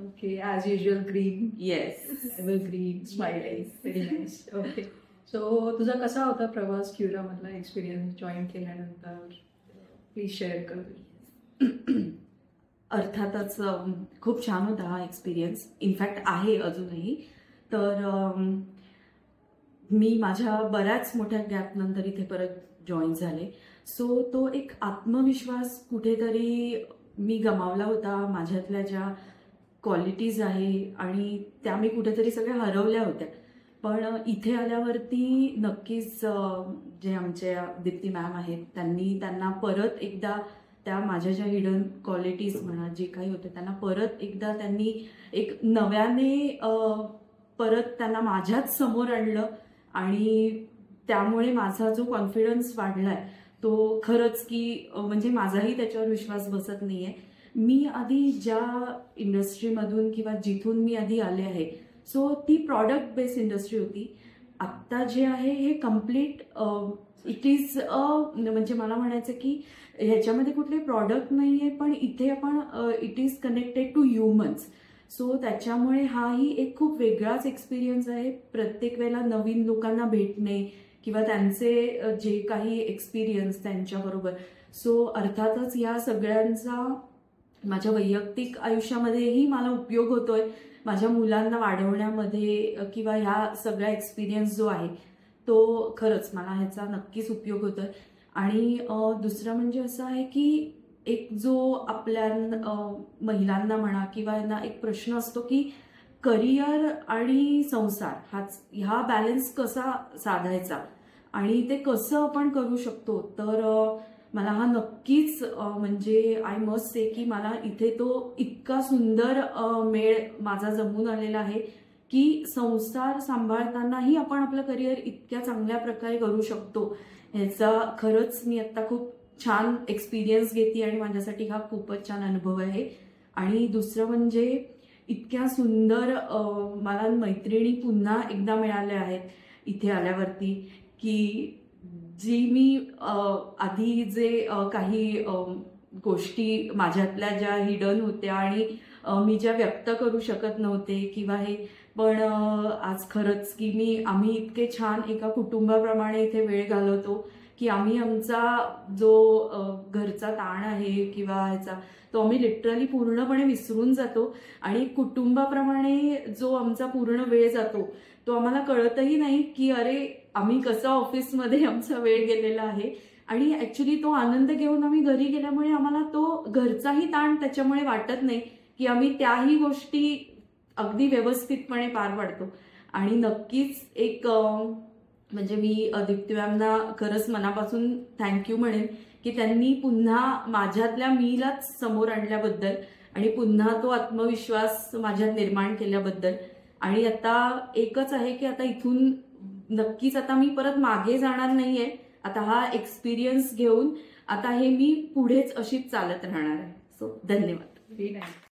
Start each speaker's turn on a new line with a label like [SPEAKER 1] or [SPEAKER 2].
[SPEAKER 1] Okay, as usual, green.
[SPEAKER 2] Yes.
[SPEAKER 1] Evergreen, smiling. Very nice. Okay. So, तुझा कसा होता प्रवास क्युरा मधला एक्सपिरियन्स जॉईन केल्यानंतर? प्लीज शेअर कर.
[SPEAKER 2] अर्थातच खूप छान होता हा एक्सपिरियन्स. इनफॅक्ट आहे अजूनही. तर मी माझ्या बऱ्याच मोठ्या गॅप नंतर इथे परत जॉईन झाले. सो तो एक आत्मविश्वास कुठेतरी मी गमावला होता. माझ्यातल्या ज्या क्वालिटीज आहे आणि त्या मी कुठेतरी सगळ्या हरवल्या होत्या. पण इथे आल्यावरती नक्कीच जे आमच्या दीप्ती मॅम आहेत त्यांना परत एकदा त्या माझ्या ज्या हिडन क्वालिटीज म्हणा जे काही होते त्यांना परत एकदा त्यांनी एक नव्याने परत त्यांना माझ्याच समोर आणलं आणि त्यामुळे माझा जो कॉन्फिडन्स वाढलाय तो खरंच की म्हणजे माझाही त्याच्यावर विश्वास बसत नाहीये. मी आधी ज्या इंडस्ट्रीमधून किंवा जिथून मी आधी आले आहे सो ती प्रॉडक्ट बेस्ड इंडस्ट्री होती. आत्ता जे आहे हे कम्प्लीट इट इज म्हणजे मला म्हणायचं की ह्याच्यामध्ये कुठले प्रॉडक्ट नाही आहे पण इथे आपण it is connected to humans. So त्याच्यामुळे हाही एक खूप वेगळाच एक्सपिरियन्स आहे. प्रत्येक वेळेला नवीन लोकांना भेटणे किंवा त्यांचे जे काही एक्सपिरियन्स त्यांच्याबरोबर. सो अर्थातच या सगळ्यांचा माझ्या वैयक्तिक आयुष्यामध्येही मला उपयोग होतोय. माझ्या मुलांना वाढवण्यामध्ये किंवा ह्या सगळा एक्सपिरियन्स जो आहे तो खरंच मला ह्याचा नक्कीच उपयोग होतोय. आणि दुसरं म्हणजे असं आहे की एक जो आपल्या महिलांना म्हणा किंवा यांना एक प्रश्न असतो की करिअर आणि संसार हा बॅलन्स कसा साधायचा आणि ते कसं आपण करू शकतो. तर मला हा नक्कीच म्हणजे आय मस्ट से की मला इथे तो इतका सुंदर मेळ माझा जमून आलेला आहे की संसार सांभाळतानाही आपण आपलं करिअर इतक्या चांगल्या प्रकारे करू शकतो. ह्याचा खरंच मी आता खूप छान एक्सपिरियन्स घेते आणि माझ्यासाठी हा खूपच छान अनुभव आहे. आणि दुसरं म्हणजे इतक्या सुंदर मला मैत्रिणी पुन्हा एकदा मिळाल्या आहेत इथे आल्यावरती की जी मी आधी जे काही गोष्टी माझ्यातल्या ज्या हिडन होत्या आणि मी ज्या व्यक्त करू शकत नव्हते किंवा हे पण आज खरंच की आम्ही इतके छान एका कुटुंबाप्रमाणे इथे वेळ घालवतो की आम्ही आमचा जो घरचा ताण आहे किंवा ह्याचा तो आम्ही लिटरली पूर्णपणे विसरून जातो आणि कुटुंबाप्रमाणे जो आमचा पूर्ण वेळ जातो तो आम्हाला कळतही नाही की अरे आम्ही कसं ऑफिसमध्ये आमचा वेळ गेलेला आहे. आणि ऍक्च्युली तो आनंद घेऊन आम्ही घरी गेल्यामुळे आम्हाला तो घरचाही ताण त्याच्यामुळे वाटत नाही की आम्ही त्याही गोष्टी अगदी व्यवस्थितपणे पार पाडतो. आणि नक्कीच एक म्हणजे मी दीप्ती मॅमना खरंच मनापासून थँक्यू म्हणेन की त्यांनी पुन्हा माझ्यातल्या मीलाच समोर आणल्याबद्दल आणि पुन्हा तो आत्मविश्वास माझ्यात निर्माण केल्याबद्दल. आणि आता एकच आहे की आता इथून नक्कीच आता मी परत मागे जाणार नाहीये. आता हा एक्सपिरियन्स घेऊन आता हे मी पुढेच अशीच चालत राहणार आहे. सो धन्यवाद.
[SPEAKER 1] Very nice.